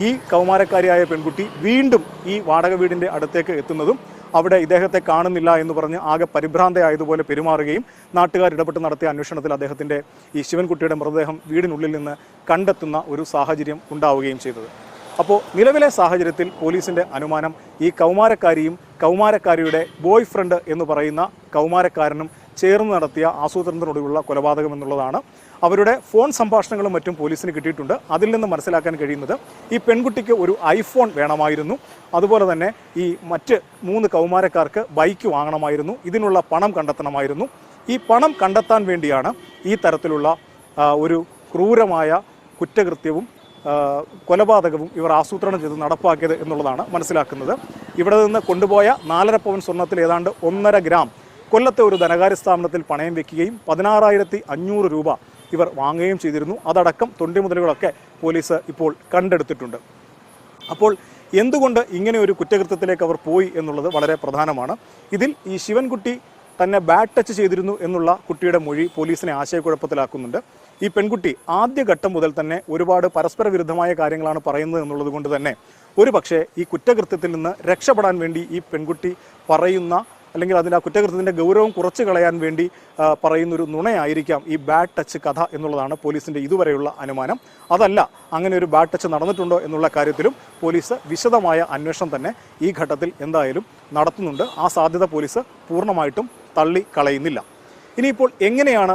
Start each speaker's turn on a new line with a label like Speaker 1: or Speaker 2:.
Speaker 1: ഈ കൗമാരക്കാരിയായ പെൺകുട്ടി വീണ്ടും ഈ വാടക വീടിൻ്റെ അടുത്തേക്ക് എത്തുന്നതും അവിടെ ഇദ്ദേഹത്തെ കാണുന്നില്ല എന്ന് പറഞ്ഞ് ആകെ പരിഭ്രാന്തയായതുപോലെ പെരുമാറുകയും നാട്ടുകാർ ഇടപെട്ട് നടത്തിയ അന്വേഷണത്തിൽ അദ്ദേഹത്തിൻ്റെ ഈ ശിവൻകുട്ടിയുടെ മൃതദേഹം വീടിനുള്ളിൽ നിന്ന് കണ്ടെത്തുന്ന ഒരു സാഹചര്യം ഉണ്ടാവുകയും ചെയ്തത്. അപ്പോൾ നിലവിലെ സാഹചര്യത്തിൽ പോലീസിൻ്റെ അനുമാനം ഈ കൗമാരക്കാരിയും കൗമാരക്കാരിയുടെ ബോയ് ഫ്രണ്ട് എന്ന് പറയുന്ന കൗമാരക്കാരനും ചേർന്ന് നടത്തിയ ആസൂത്രണത്തിനോടുള്ള കൊലപാതകം എന്നുള്ളതാണ്. അവരുടെ ഫോൺ സംഭാഷണങ്ങളും മറ്റും പോലീസിന് കിട്ടിയിട്ടുണ്ട്. അതിൽ നിന്ന് മനസ്സിലാക്കാൻ കഴിയുന്നത് ഈ പെൺകുട്ടിക്ക് ഒരു ഐഫോൺ വേണമായിരുന്നു, അതുപോലെ തന്നെ ഈ മറ്റ് 3 കൗമാരക്കാർക്ക് ബൈക്ക് വാങ്ങണമായിരുന്നു, ഇതിനുള്ള പണം കണ്ടെത്തണമായിരുന്നു. ഈ പണം കണ്ടെത്താൻ വേണ്ടിയാണ് ഈ തരത്തിലുള്ള ഒരു ക്രൂരമായ കുറ്റകൃത്യവും കൊലപാതകവും ഇവർ ആസൂത്രണം ചെയ്ത് നടപ്പാക്കിയത് എന്നുള്ളതാണ് മനസ്സിലാക്കുന്നത്. ഇവിടെ നിന്ന് കൊണ്ടുപോയ 4.5 പവൻ സ്വർണ്ണത്തിൽ ഏതാണ്ട് 1.5 ഗ്രാം കൊല്ലത്തെ ഒരു ധനകാര്യ സ്ഥാപനത്തിൽ പണയം വെക്കുകയും 16,500 രൂപ ഇവർ വാങ്ങുകയും ചെയ്തിരുന്നു. അതടക്കം തൊണ്ടിമുതലുകളൊക്കെ പോലീസ് ഇപ്പോൾ കണ്ടെടുത്തിട്ടുണ്ട്. അപ്പോൾ എന്തുകൊണ്ട് ഇങ്ങനെ ഒരു കുറ്റകൃത്യത്തിലേക്ക് അവർ പോയി എന്നുള്ളത് വളരെ പ്രധാനമാണ്. ഇതിൽ ഈ ശിവൻകുട്ടി തന്നെ ബാഡ് ടച്ച് ചെയ്തിരുന്നു എന്നുള്ള കുട്ടിയുടെ മൊഴി പോലീസിനെ ആശയക്കുഴപ്പത്തിലാക്കുന്നുണ്ട്. ഈ പെൺകുട്ടി ആദ്യഘട്ടം മുതൽ തന്നെ ഒരുപാട് പരസ്പര വിരുദ്ധമായ കാര്യങ്ങളാണ് പറയുന്നത് എന്നുള്ളത് കൊണ്ട് തന്നെ ഒരു പക്ഷേ ഈ കുറ്റകൃത്യത്തിൽ നിന്ന് രക്ഷപ്പെടാൻ വേണ്ടി ഈ പെൺകുട്ടി പറയുന്ന അല്ലെങ്കിൽ അതിൻ്റെ ആ കുറ്റകൃത്യത്തിൻ്റെ ഗൗരവം കുറച്ച് കളയാൻ വേണ്ടി പറയുന്നൊരു നുണയായിരിക്കാം ഈ ബാഡ് ടച്ച് കഥ എന്നുള്ളതാണ് പോലീസിൻ്റെ ഇതുവരെയുള്ള അനുമാനം. അതല്ല, അങ്ങനെ ഒരു ബാഡ് ടച്ച് നടന്നിട്ടുണ്ടോ എന്നുള്ള കാര്യത്തിലും പോലീസ് വിശദമായ അന്വേഷണം തന്നെ ഈ ഘട്ടത്തിൽ എന്തായാലും നടത്തുന്നുണ്ട്. ആ സാധ്യത പോലീസ് പൂർണ്ണമായിട്ടും തള്ളിക്കളയുന്നില്ല. ഇനിയിപ്പോൾ എങ്ങനെയാണ്